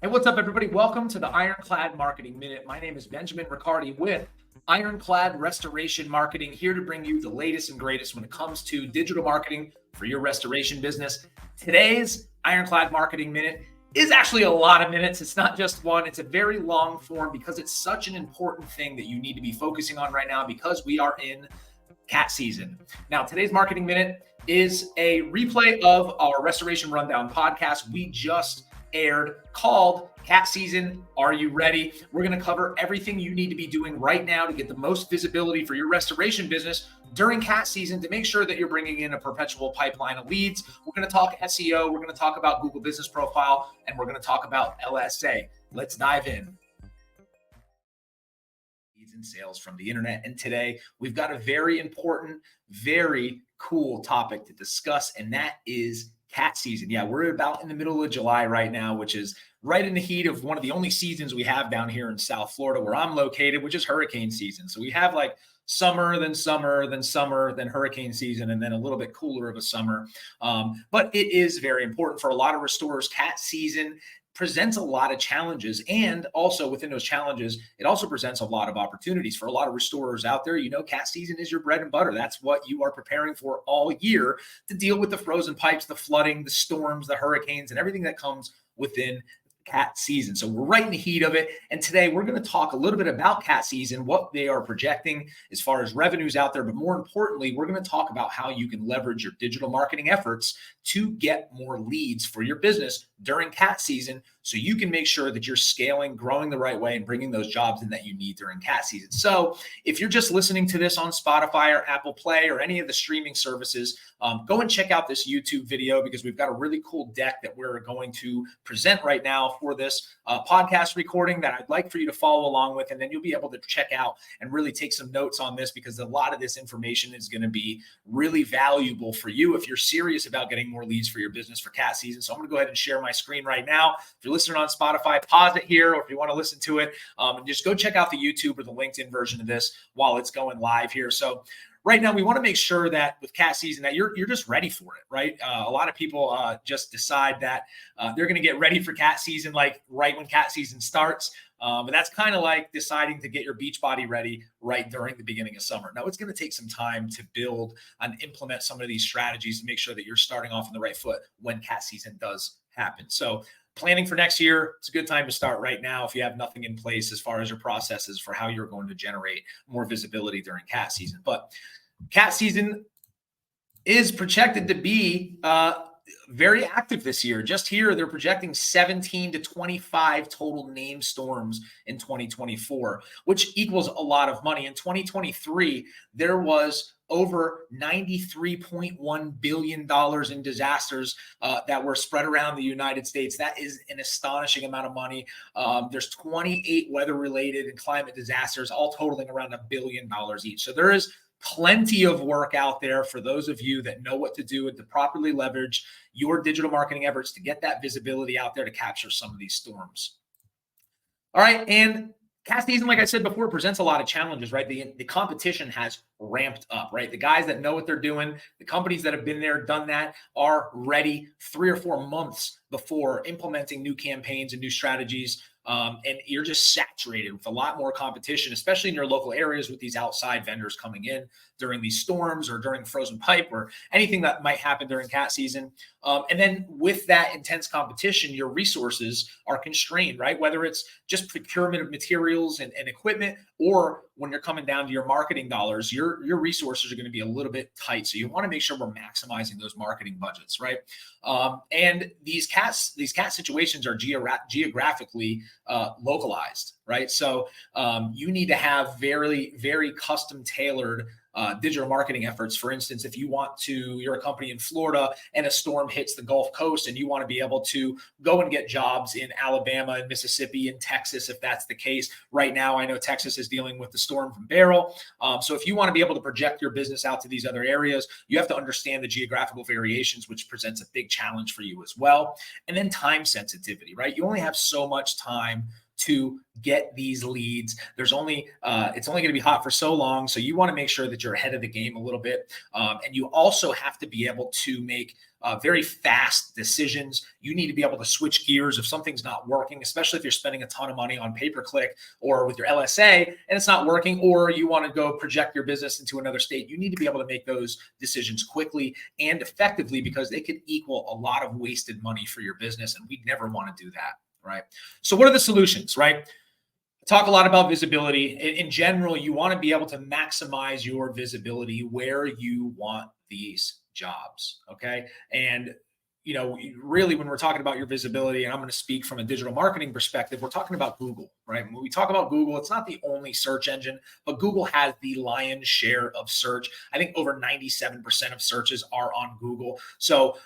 Hey, what's up, everybody? Welcome to the Ironclad Marketing Minute. My name is Benjamin Riccardi with Ironclad Restoration Marketing, here to bring you the latest and greatest when it comes to digital marketing for your restoration business. Today's Ironclad Marketing Minute is actually a lot of minutes. It's not just one. It's a very long form because it's such an important thing that you need to be focusing on right now because we are in cat season. Now, today's Marketing Minute is a replay of our Restoration Rundown podcast we just aired called Cat Season. Are you ready? We're going to cover everything you need to be doing right now to get the most visibility for your restoration business during cat season to make sure that you're bringing in a perpetual pipeline of leads. We're going to talk SEO. We're going to talk about Google Business Profile, and we're going to talk about LSA. Let's dive in. Leads and sales from the internet. And today we've got a very important, very cool topic to discuss, and that is cat season. Yeah, we're about in the middle of July right now, which is right in the heat of one of the only seasons we have down here in South Florida where I'm located, which is hurricane season. So we have like summer, then summer, then summer, then hurricane season, and then a little bit cooler of a summer. But it is very important for a lot of restorers. Cat season presents a lot of challenges, and also within those challenges, it also presents a lot of opportunities for a lot of restorers out there. You know, cat season is your bread and butter. That's what you are preparing for all year to deal with the frozen pipes, the flooding, the storms, the hurricanes, and everything that comes within cat season. So we're right in the heat of it. And today we're going to talk a little bit about cat season, what they are projecting as far as revenues out there. But more importantly, we're going to talk about how you can leverage your digital marketing efforts to get more leads for your business during cat season, so you can make sure that you're scaling, growing the right way, and bringing those jobs in that you need during cat season. So if you're just listening to this on Spotify or Apple Play or any of the streaming services, go and check out this YouTube video because we've got a really cool deck that we're going to present right now for this podcast recording that I'd like for you to follow along with. And then you'll be able to check out and really take some notes on this because a lot of this information is going to be really valuable for you if you're serious about getting more leads for your business for cat season. So I'm going to go ahead and share my screen right now. If you're listening on Spotify, pause it here, or if you want to listen to it, and just go check out the YouTube or the LinkedIn version of this while it's going live here. So right now, we want to make sure that with cat season that you're just ready for it, right? A lot of people just decide that they're going to get ready for cat season like right when cat season starts. But that's kind of like deciding to get your beach body ready right during the beginning of summer. Now, it's going to take some time to build and implement some of these strategies to make sure that you're starting off on the right foot when cat season does happen. So planning for next year, it's a good time to start right now if you have nothing in place as far as your processes for how you're going to generate more visibility during cat season. But cat season is projected to be very active this year. Just here, they're projecting 17 to 25 total named storms in 2024, which equals a lot of money. In 2023, there was over $93.1 billion in disasters that were spread around the United States. That is an astonishing amount of money. There's 28 weather-related and climate disasters, all totaling around $1 billion each. So there is plenty of work out there for those of you that know what to do and to properly leverage your digital marketing efforts to get that visibility out there to capture some of these storms. All right, and cat season, like I said before, presents a lot of challenges, right? The competition has ramped up, right? The guys that know what they're doing, the companies that have been there, done that, are ready 3 or 4 months before implementing new campaigns and new strategies. And you're just saturated with a lot more competition, especially in your local areas with these outside vendors coming in during these storms or during frozen pipe or anything that might happen during cat season. And then with that intense competition, your resources are constrained, right? Whether it's just procurement of materials and equipment, or when you're coming down to your marketing dollars, your resources are going to be a little bit tight. So you want to make sure we're maximizing those marketing budgets, right? And these cat situations are geographically localized, right? So you need to have very, very custom tailored digital marketing efforts. For instance, if you're a company in Florida and a storm hits the Gulf Coast and you want to be able to go and get jobs in Alabama and Mississippi and Texas, if that's the case. Right now, I know Texas is dealing with the storm from Beryl. So if you want to be able to project your business out to these other areas, you have to understand the geographical variations, which presents a big challenge for you as well. And then time sensitivity, right? You only have so much time to get these leads. It's only going to be hot for so long. So you want to make sure that you're ahead of the game a little bit. And you also have to be able to make very fast decisions. You need to be able to switch gears if something's not working, especially if you're spending a ton of money on pay-per-click or with your LSA and it's not working, or you want to go project your business into another state. You need to be able to make those decisions quickly and effectively, because they could equal a lot of wasted money for your business. And we'd never want to do that, right? So what are the solutions, right? Talk a lot about visibility. In general, you want to be able to maximize your visibility where you want these jobs. Okay. And, really, when we're talking about your visibility, and I'm going to speak from a digital marketing perspective, we're talking about Google, right? When we talk about Google, it's not the only search engine, but Google has the lion's share of search. I think over 97% of searches are on Google. So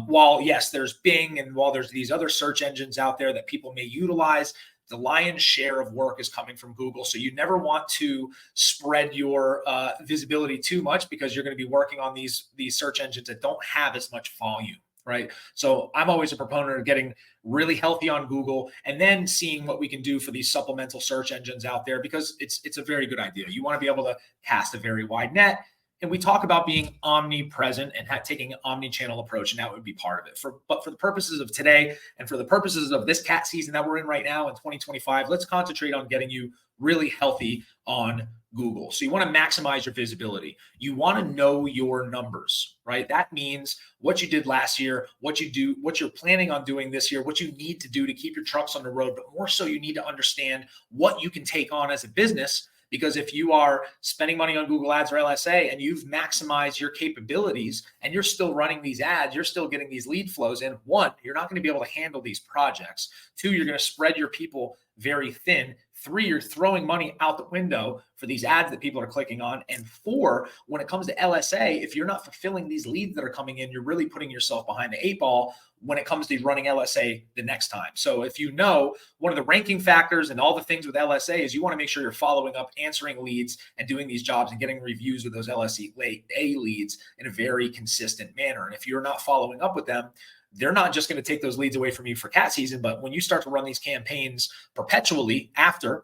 while, yes, there's Bing, and while there's these other search engines out there that people may utilize, the lion's share of work is coming from Google. So you never want to spread your visibility too much, because you're going to be working on these search engines that don't have as much volume, right? So I'm always a proponent of getting really healthy on Google and then seeing what we can do for these supplemental search engines out there, because it's a very good idea. You want to be able to cast a very wide net. And we talk about being omnipresent and taking an omni-channel approach, and that would be part of it. But for the purposes of today and for the purposes of this cat season that we're in right now in 2025, let's concentrate on getting you really healthy on Google. So you want to maximize your visibility. You want to know your numbers, right? That means what you did last year, what you're planning on doing this year, what you need to do to keep your trucks on the road. But more so, you need to understand what you can take on as a business. Because if you are spending money on Google Ads or LSA and you've maximized your capabilities and you're still running these ads, you're still getting these lead flows in, one, you're not going to be able to handle these projects. Two, you're going to spread your people very thin. Three, you're throwing money out the window for these ads that people are clicking on. And four, when it comes to LSA, if you're not fulfilling these leads that are coming in, you're really putting yourself behind the eight ball when it comes to running LSA the next time. So if you know, one of the ranking factors and all the things with LSA is you want to make sure you're following up, answering leads, and doing these jobs and getting reviews with those LSA leads in a very consistent manner. And if you're not following up with them, they're not just going to take those leads away from you for cat season, but when you start to run these campaigns perpetually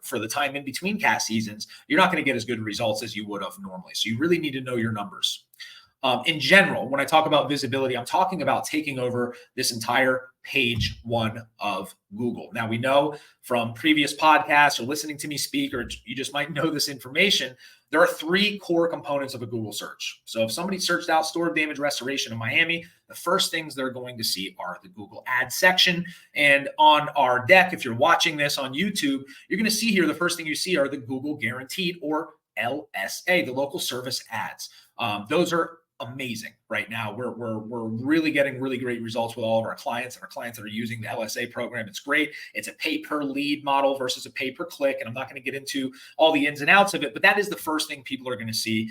for the time in between cat seasons, you're not going to get as good results as you would have normally. So you really need to know your numbers. In general, when I talk about visibility, I'm talking about taking over this entire page one of Google. Now, we know from previous podcasts or listening to me speak, or you just might know this information, there are three core components of a Google search. So if somebody searched out storm damage restoration in Miami, the first things they're going to see are the Google Ads section. And on our deck, if you're watching this on YouTube, you're going to see here, the first thing you see are the Google Guaranteed, or LSA, the local service ads. Those are amazing right now. We're really getting really great results with all of our clients, and our clients that are using the LSA program. It's great. It's a pay per lead model versus a pay per click. And I'm not going to get into all the ins and outs of it, but that is the first thing people are going to see,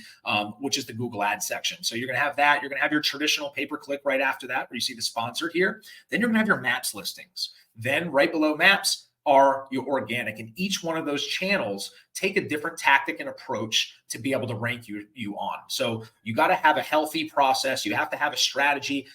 which is the Google Ads section. So you're going to have that. You're going to have your traditional pay per click right after that, where you see the sponsored here. Then you're going to have your maps listings. Then right below maps are your organic, and each one of those channels take a different tactic and approach to be able to rank you on. So you got to have a healthy process. You have to have a strategy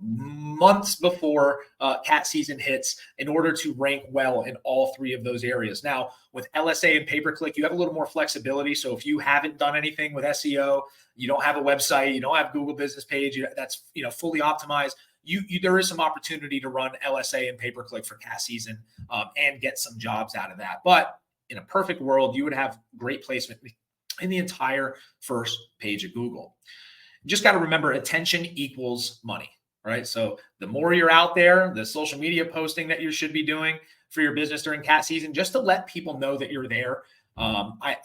months before cat season hits in order to rank well in all three of those areas. Now, with LSA and pay-per-click, you have a little more flexibility. So if you haven't done anything with SEO, you don't have a website, you don't have Google business page, that's fully optimized, there is some opportunity to run LSA and pay-per-click for cat season and get some jobs out of that. But in a perfect world, you would have great placement in the entire first page of Google. You just got to remember, attention equals money, right? So the more you're out there, the social media posting that you should be doing for your business during cat season, just to let people know that you're there. I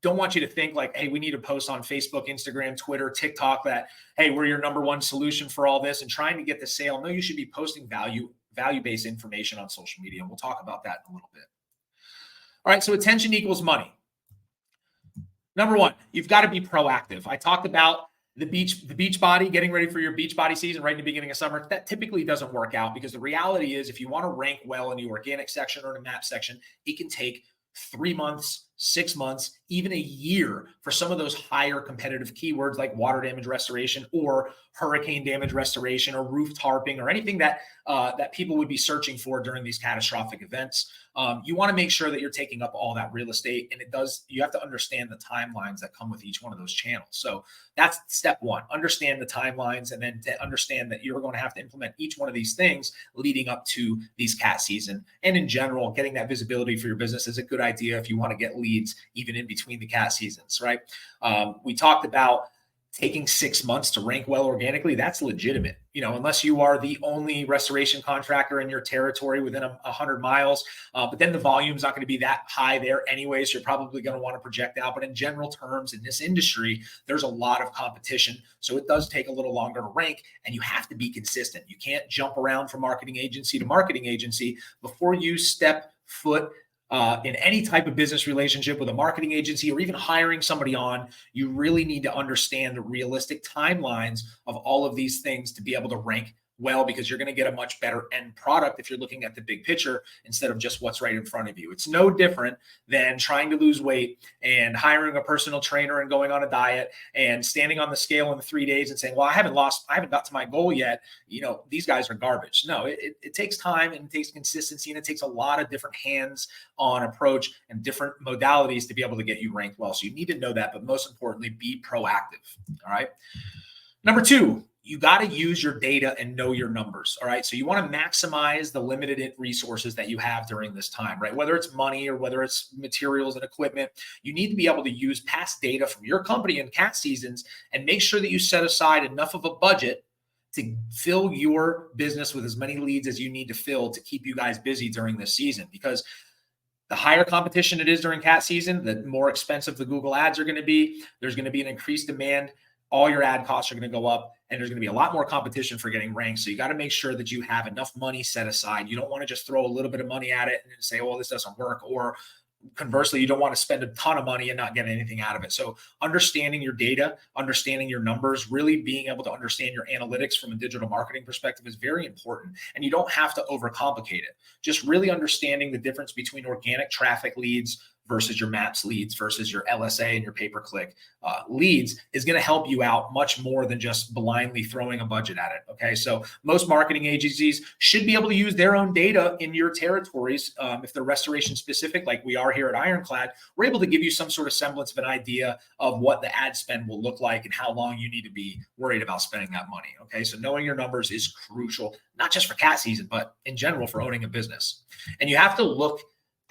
don't want you to think like, hey, we need to post on Facebook, Instagram, Twitter, TikTok that, hey, we're your number one solution for all this and trying to get the sale. No, you should be posting value-based information on social media. And we'll talk about that in a little bit. All right, so attention equals money. Number one, you've got to be proactive. I talked about the beach body, getting ready for your beach body season right in the beginning of summer. That typically doesn't work out, because the reality is, if you want to rank well in the organic section or the map section, it can take 3 months, 6 months, even a year for some of those higher competitive keywords like water damage restoration or hurricane damage restoration or roof tarping or anything that that people would be searching for during these catastrophic events. You want to make sure that you're taking up all that real estate, and you have to understand the timelines that come with each one of those channels. So that's step one: understand the timelines, and then to understand that you're going to have to implement each one of these things leading up to these cat season. And in general, getting that visibility for your business is a good idea if you want to get leads even in between the cat seasons, right? We talked about taking 6 months to rank well organically. That's legitimate, unless you are the only restoration contractor in your territory within 100 miles. But then the volume's not going to be that high there anyway, so you're probably going to want to project out. But in general terms, in this industry, there's a lot of competition, so it does take a little longer to rank, and you have to be consistent. You can't jump around from marketing agency to marketing agency. Before you step foot in any type of business relationship with a marketing agency or even hiring somebody on, you really need to understand the realistic timelines of all of these things to be able to rank well, because you're going to get a much better end product if you're looking at the big picture instead of just what's right in front of you. It's no different than trying to lose weight and hiring a personal trainer and going on a diet and standing on the scale in 3 days and saying, well, I haven't got to my goal yet. These guys are garbage. No, it takes time, and it takes consistency, and it takes a lot of different hands-on approach and different modalities to be able to get you ranked well. So you need to know that, but most importantly, be proactive. All right. Number two, you got to use your data and know your numbers. All right. So you want to maximize the limited resources that you have during this time, right? Whether it's money or whether it's materials and equipment, you need to be able to use past data from your company in cat seasons and make sure that you set aside enough of a budget to fill your business with as many leads as you need to fill to keep you guys busy during this season. Because the higher competition it is during cat season, the more expensive the Google ads are going to be. There's going to be an increased demand. All your ad costs are going to go up, and there's going to be a lot more competition for getting ranked. So you got to make sure that you have enough money set aside. You don't want to just throw a little bit of money at it and say, oh, this doesn't work. Or conversely, you don't want to spend a ton of money and not get anything out of it. So understanding your data, understanding your numbers, really being able to understand your analytics from a digital marketing perspective is very important. And you don't have to overcomplicate it. Just really understanding the difference between organic traffic leads versus your maps leads versus your LSA and your pay-per-click leads is going to help you out much more than just blindly throwing a budget at it. Okay. So most marketing agencies should be able to use their own data in your territories. If they're restoration specific, like we are here at Ironclad, we're able to give you some sort of semblance of an idea of what the ad spend will look like and how long you need to be worried about spending that money. Okay. So knowing your numbers is crucial, not just for cat season, but in general for owning a business. And you have to look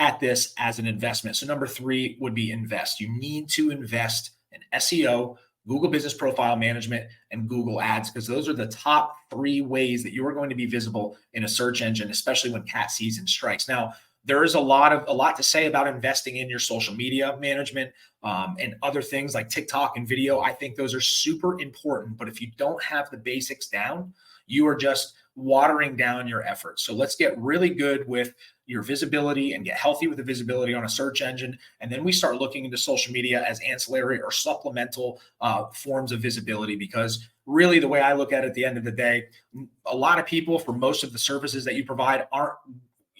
at this as an investment. So number three would be invest. You need to invest in SEO, Google Business Profile Management, and Google Ads, because those are the top 3 ways that you are going to be visible in a search engine, especially when cat season strikes. Now, there is a lot to say about investing in your social media management and other things like TikTok and video. I think those are super important, but if you don't have the basics down, you are just watering down your efforts. So let's get really good with your visibility and get healthy with the visibility on a search engine. And then we start looking into social media as ancillary or supplemental forms of visibility, because really the way I look at it at the end of the day, a lot of people for most of the services that you provide aren't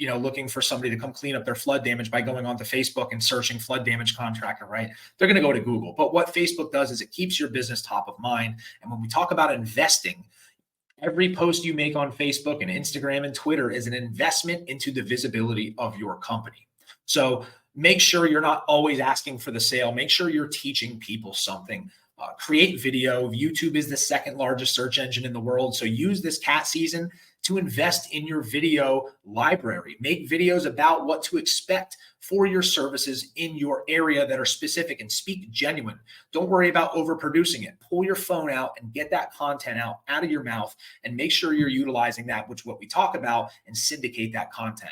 looking for somebody to come clean up their flood damage by going onto Facebook and searching flood damage contractor, right? They're going to go to Google. But what Facebook does is it keeps your business top of mind. And when we talk about investing, every post you make on Facebook and Instagram and Twitter is an investment into the visibility of your company. So make sure you're not always asking for the sale. Make sure you're teaching people something. Create video. YouTube is the second largest search engine in the world. So use this cat season to invest in your video library. Make videos about what to expect for your services in your area that are specific, and speak genuine. Don't worry about overproducing it. Pull your phone out and get that content out of your mouth, and make sure you're utilizing that, which what we talk about, and syndicate that content.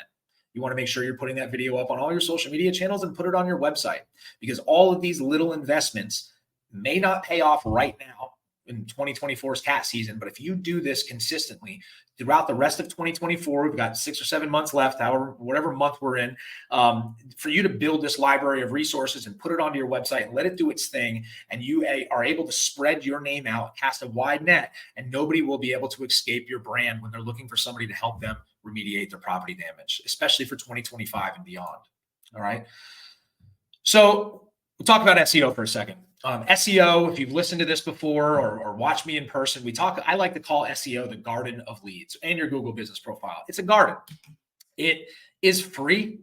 You want to make sure you're putting that video up on all your social media channels and put it on your website, because all of these little investments may not pay off right now in 2024's cat season, but if you do this consistently throughout the rest of 2024, we've got 6 or 7 months left, whatever month we're in, for you to build this library of resources and put it onto your website and let it do its thing, and you are able to spread your name out, cast a wide net, and nobody will be able to escape your brand when they're looking for somebody to help them remediate their property damage, especially for 2025 and beyond. All right. So we'll talk about SEO for a second. SEO, if you've listened to this before or watched me in person, I like to call SEO the garden of leads and your Google business profile. It's a garden. It is free,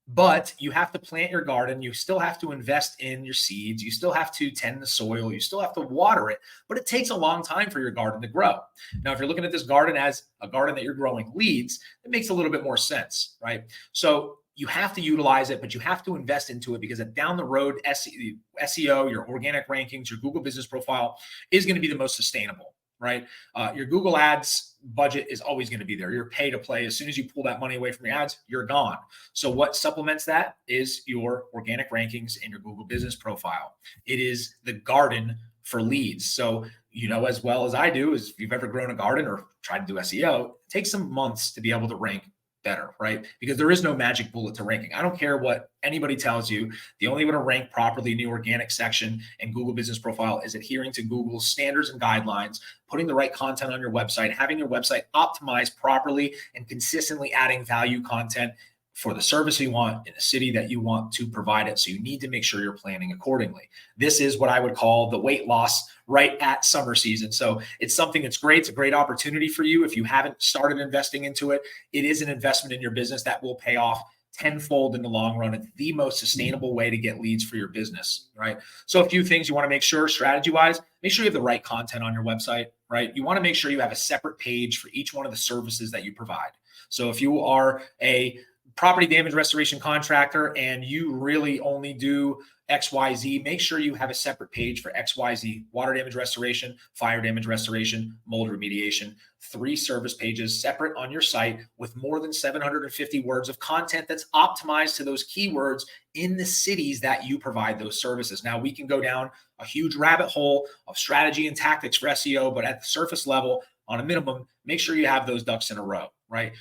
but you have to plant your garden. You still have to invest in your seeds. You still have to tend the soil. You still have to water it, but it takes a long time for your garden to grow. Now, if you're looking at this garden as a garden that you're growing leads, it makes a little bit more sense, right? So you have to utilize it, but you have to invest into it because down the road, SEO, your organic rankings, your Google business profile is going to be the most sustainable, right? Your Google ads budget is always going to be there. You're pay to play. As soon as you pull that money away from your ads, you're gone. So what supplements that is your organic rankings and your Google business profile. It is the garden for leads. So, you know, as well as I do, is if you've ever grown a garden or tried to do SEO, it takes some months to be able to rank better, right? Because there is no magic bullet to ranking. I don't care what anybody tells you. The only way to rank properly in the organic section and Google business profile is adhering to Google's standards and guidelines, putting the right content on your website, having your website optimized properly, and consistently adding value content for the service you want in the city that you want to provide it. So you need to make sure you're planning accordingly. This is what I would call the weight loss right at summer season. So it's something that's great. It's a great opportunity for you. If you haven't started investing into it, it is an investment in your business that will pay off tenfold in the long run. It's the most sustainable way to get leads for your business, right? So a few things you want to make sure strategy-wise, make sure you have the right content on your website, right? You want to make sure you have a separate page for each one of the services that you provide. So if you are a property damage restoration contractor and you really only do XYZ, make sure you have a separate page for XYZ: water damage restoration, fire damage restoration, mold remediation. 3 service pages separate on your site with more than 750 words of content that's optimized to those keywords in the cities that you provide those services. Now, we can go down a huge rabbit hole of strategy and tactics for SEO, but at the surface level, on a minimum, make sure you have those ducks in a row, right?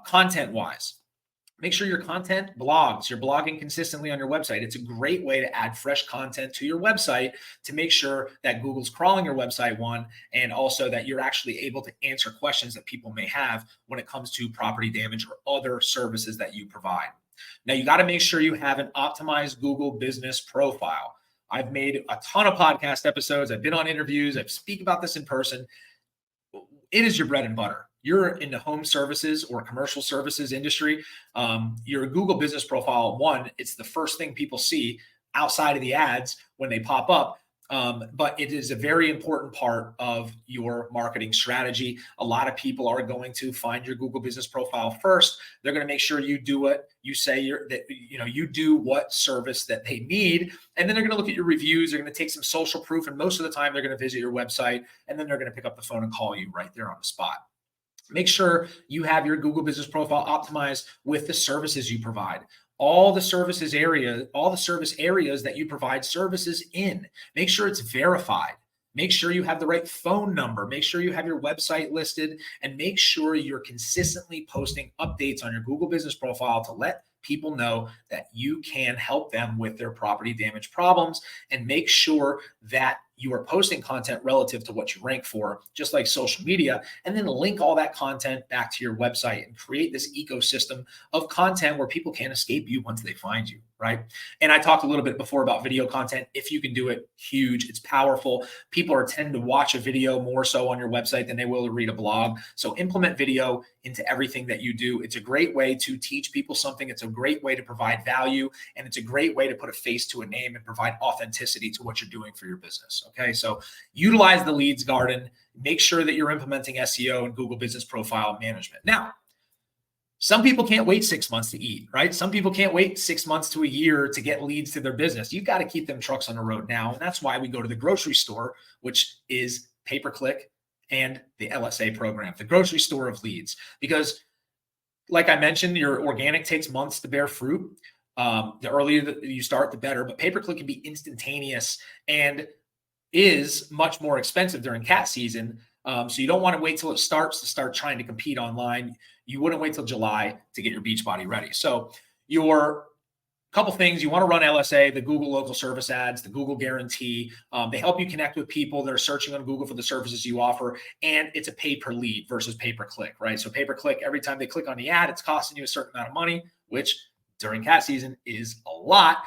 Content-wise, make sure your content blogs, you're blogging consistently on your website. It's a great way to add fresh content to your website to make sure that Google's crawling your website, one, and also that you're actually able to answer questions that people may have when it comes to property damage or other services that you provide. Now, you got to make sure you have an optimized Google business profile. I've made a ton of podcast episodes. I've been on interviews. I speak about this in person. It is your bread and butter. You're in the home services or commercial services industry. Your Google business profile, one, it's the first thing people see outside of the ads when they pop up. But it is a very important part of your marketing strategy. A lot of people are going to find your Google business profile first. They're going to make sure you do what you say you do what service that they need. And then they're going to look at your reviews. They're going to take some social proof. And most of the time they're going to visit your website, and then they're going to pick up the phone and call you right there on the spot. Make sure you have your Google business profile optimized with the services you provide. All the service areas that you provide services in. Make sure it's verified. Make sure you have the right phone number. Make sure you have your website listed, and make sure you're consistently posting updates on your Google business profile to let people know that you can help them with their property damage problems, and make sure that you are posting content relative to what you rank for, just like social media, and then link all that content back to your website and create this ecosystem of content where people can't escape you once they find you, right? And I talked a little bit before about video content. If you can do it, huge. It's powerful. People tend to watch a video more so on your website than they will to read a blog. So implement video into everything that you do. It's a great way to teach people something. It's a great way to provide value, and it's a great way to put a face to a name and provide authenticity to what you're doing for your business. Okay, so utilize the leads garden. Make sure that you're implementing SEO and Google business profile management. Now, some people can't wait 6 months to eat, right? Some people can't wait 6 months to a year to get leads to their business. You've got to keep them trucks on the road now. And that's why we go to the grocery store, which is pay-per-click and the LSA program, the grocery store of leads. Because like I mentioned, your organic takes months to bear fruit. The earlier that you start, the better. But pay-per-click can be instantaneous and is much more expensive during cat season. So you don't want to wait till it starts to start trying to compete online. You wouldn't wait till July to get your Beachbody ready. So your couple things, you want to run LSA, the Google local service ads, the Google guarantee. They help you connect with people that are searching on Google for the services you offer. And it's a pay per lead versus pay per click, right? So pay per click, every time they click on the ad, it's costing you a certain amount of money, which during cat season is a lot.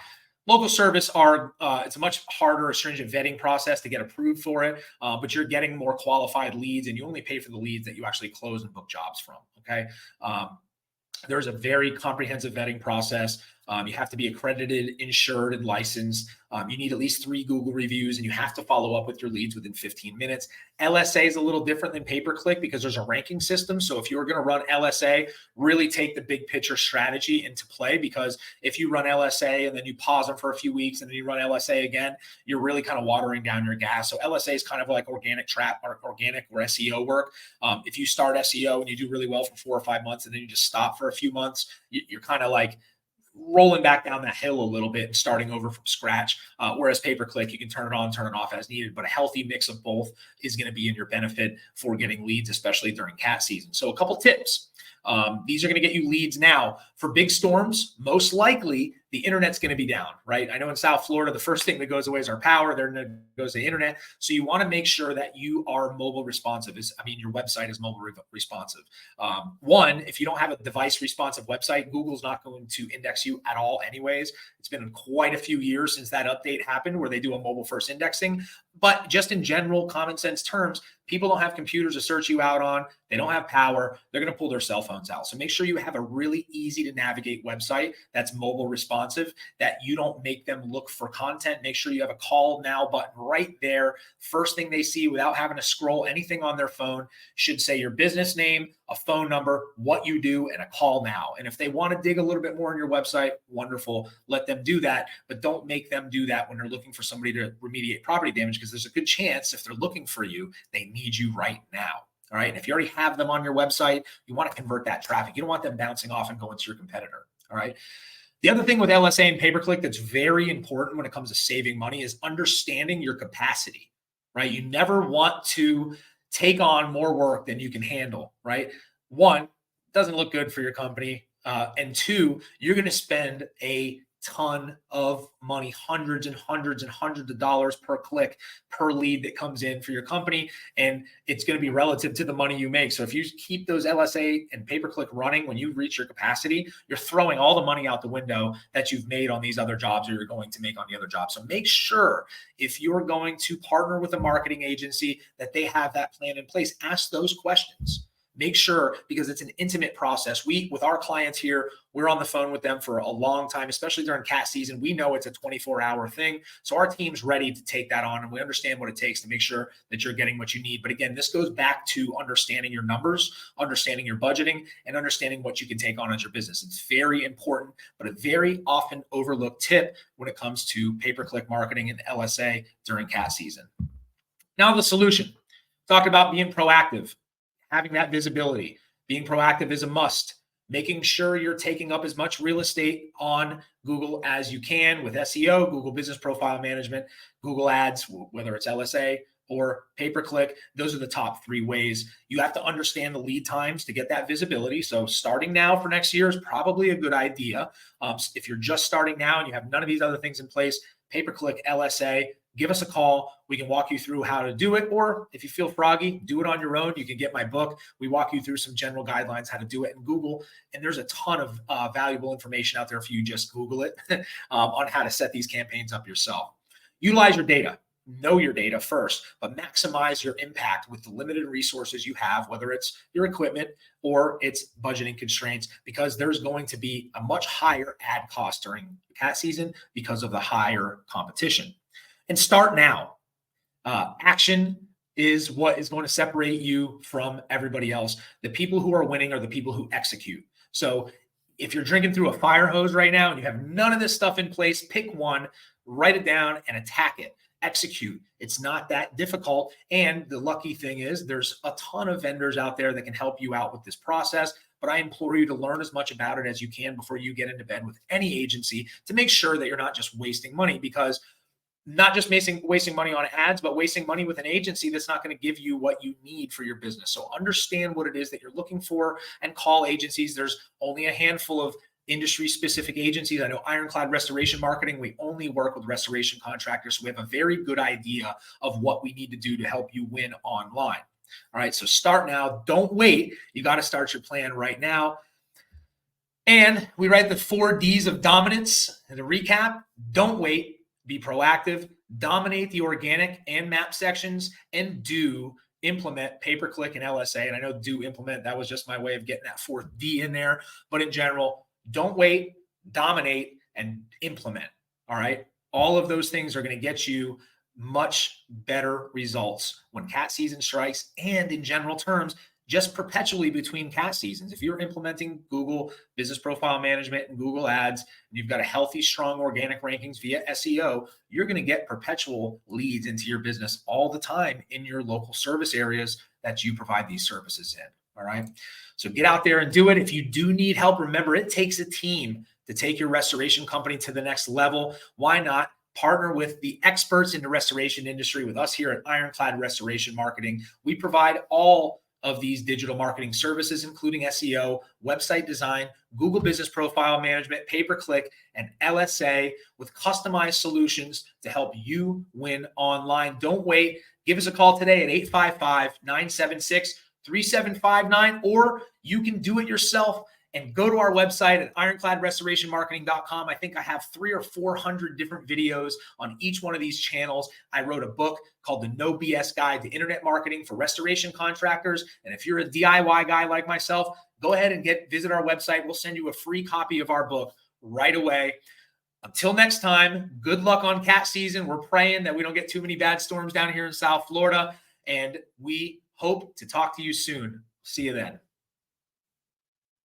Local service are it's a much harder, stringent vetting process to get approved for it, but you're getting more qualified leads, and you only pay for the leads that you actually close and book jobs from. Okay, there's a very comprehensive vetting process. You have to be accredited, insured, and licensed. You need at least 3 Google reviews, and you have to follow up with your leads within 15 minutes. LSA is a little different than pay-per-click because there's a ranking system. So if you're going to run LSA, really take the big picture strategy into play, because if you run LSA and then you pause them for a few weeks and then you run LSA again, you're really kind of watering down your gas. So LSA is kind of like organic or SEO work. If you start SEO and you do really well for 4 or 5 months and then you just stop for a few months, you're kind of like rolling back down that hill a little bit and starting over from scratch. Whereas pay-per-click, you can turn it on, turn it off as needed, but a healthy mix of both is going to be in your benefit for getting leads, especially during cat season. So a couple tips. These are going to get you leads now. For big storms, most likely the internet's going to be down, right? I know in South Florida, the first thing that goes away is our power. Then goes the internet. So you want to make sure that you are mobile responsive. Your website is mobile responsive. One, if you don't have a device responsive website, Google's not going to index you at all anyways. It's been quite a few years since that update happened where they do a mobile first indexing. But just in general common sense terms, people don't have computers to search you out on. They don't have power. They're going to pull their cell phones out. So make sure you have a really easy to navigate website that's mobile responsive, that you don't make them look for content. Make sure you have a call now button right there. First thing they see without having to scroll anything on their phone should say your business name, a phone number, what you do, and a call now. And if they want to dig a little bit more on your website, wonderful. Let them do that, but don't make them do that when they're looking for somebody to remediate property damage, because there's a good chance if they're looking for you, they need you right now. All right. And if you already have them on your website, you want to convert that traffic. You don't want them bouncing off and going to your competitor. All right. The other thing with LSA and pay-per-click that's very important when it comes to saving money is understanding your capacity, right? You never want to take on more work than you can handle, right? One, doesn't look good for your company. And two, you're going to spend a ton of money, hundreds and hundreds and hundreds of dollars per click, per lead that comes in for your company. And it's going to be relative to the money you make. So if you keep those LSA and pay-per-click running when you reach your capacity, you're throwing all the money out the window that you've made on these other jobs or you're going to make on the other jobs. So make sure if you're going to partner with a marketing agency that they have that plan in place. Ask those questions. Make sure, because it's an intimate process. With our clients here, we're on the phone with them for a long time, especially during cat season. We know it's a 24-hour thing. So our team's ready to take that on, and we understand what it takes to make sure that you're getting what you need. But again, this goes back to understanding your numbers, understanding your budgeting, and understanding what you can take on as your business. It's very important, but a very often overlooked tip when it comes to pay-per-click marketing and LSA during cat season. Now the solution. Talked about being proactive. Having that visibility, being proactive is a must. Making sure you're taking up as much real estate on Google as you can with SEO, Google Business Profile Management, Google Ads, whether it's LSA or pay-per-click. Those are the top 3 ways. You have to understand the lead times to get that visibility. So starting now for next year is probably a good idea. If you're just starting now and you have none of these other things in place, pay-per-click, LSA, give us a call. We can walk you through how to do it. Or if you feel froggy, do it on your own. You can get my book. We walk you through some general guidelines, how to do it in Google. And there's a ton of valuable information out there if you just Google it on how to set these campaigns up yourself. Utilize your data. Know your data first, but maximize your impact with the limited resources you have, whether it's your equipment or it's budgeting constraints, because there's going to be a much higher ad cost during cat season because of the higher competition. And start now. Action is what is going to separate you from everybody else. The people who are winning are the people who execute. So if you're drinking through a fire hose right now and you have none of this stuff in place, pick one, write it down, and attack it. Execute. It's not that difficult. And the lucky thing is there's a ton of vendors out there that can help you out with this process. But I implore you to learn as much about it as you can before you get into bed with any agency to make sure that you're not just wasting money, because not just wasting money on ads, but wasting money with an agency that's not going to give you what you need for your business. So understand what it is that you're looking for and call agencies. There's only a handful of industry-specific agencies. I know Ironclad Restoration Marketing, we only work with restoration contractors. So we have a very good idea of what we need to do to help you win online. All right, so start now. Don't wait. You got to start your plan right now. And we write the 4 Ds of dominance. And to recap, don't wait, be proactive, dominate the organic and map sections, and do implement pay-per-click and LSA. And I know do implement, that was just my way of getting that 4th D in there. But in general, don't wait, dominate, and implement. All right. All of those things are going to get you much better results when cat season strikes, and in general terms, just perpetually between cat seasons. If you're implementing Google Business Profile Management and Google Ads, and you've got a healthy, strong organic rankings via SEO, you're going to get perpetual leads into your business all the time in your local service areas that you provide these services in. All right. So get out there and do it. If you do need help, remember, it takes a team to take your restoration company to the next level. Why not partner with the experts in the restoration industry with us here at Ironclad Restoration Marketing? We provide all of these digital marketing services, including SEO, website design, Google Business Profile Management, pay-per-click, and LSA with customized solutions to help you win online. Don't wait. Give us a call today at 855-976-3759, or you can do it yourself and go to our website at ironcladrestorationmarketing.com. I think I have 300 or 400 different videos on each one of these channels. I wrote a book called The No BS Guide to Internet Marketing for Restoration Contractors. And if you're a DIY guy like myself, go ahead and visit our website. We'll send you a free copy of our book right away. Until next time, good luck on cat season. We're praying that we don't get too many bad storms down here in South Florida, and we hope to talk to you soon. See you then.